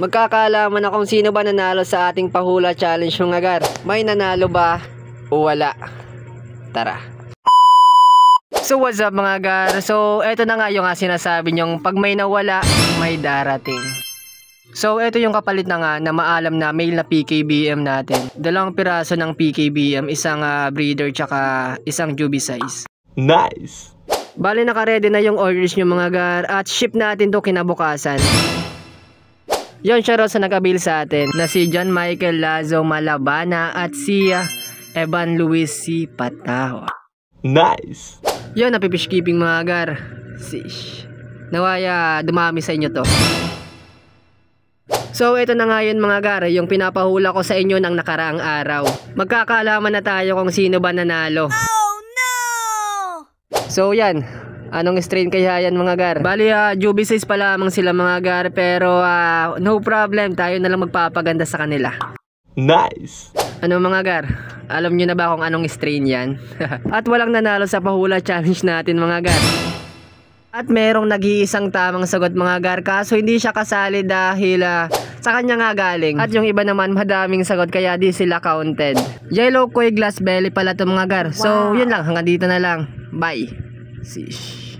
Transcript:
Magkakaalaman na kung sino ba nanalo sa ating pahula challenge mga gar. May nanalo ba o wala? Tara. So what's up mga gar? So eto na nga yung sinasabi nyong pag may nawala, may darating. So ito yung kapalit na nga na maalam na male na PKBM natin. 2 piraso ng PKBM, isang breeder tsaka isang juby size. Nice! Bali naka-ready na yung orders nyo mga gar at ship natin to kinabukasan. Yon shoutout sa nag-avail sa atin na si John Michael Lazo Malabana at si Evan Luis C. Patawa. Nice! Yon, napipish keeping mga gar. Sish. Nawaya dumami sa inyo to. So ito na nga yun mga gar, yung pinapahula ko sa inyo ng nakaraang araw. Magkakaalaman na tayo kung sino ba nanalo. Oh no! So yan, anong strain kaya yan mga gar? Bali juby size pa lamang sila mga gar, pero no problem, tayo na lang magpapaganda sa kanila. Nice! Ano mga gar, alam nyo na ba kung anong strain yan? At walang nanalo sa pahula challenge natin mga gar. At merong nag-iisang tamang sagot mga gar, kaso hindi siya kasali dahil sa kanya nga galing. At yung iba naman madaming sagot kaya di sila counted. Yellow Koi Glass Belly pala to mga gar. So yun lang, hanggang dito na lang. Bye! Sish.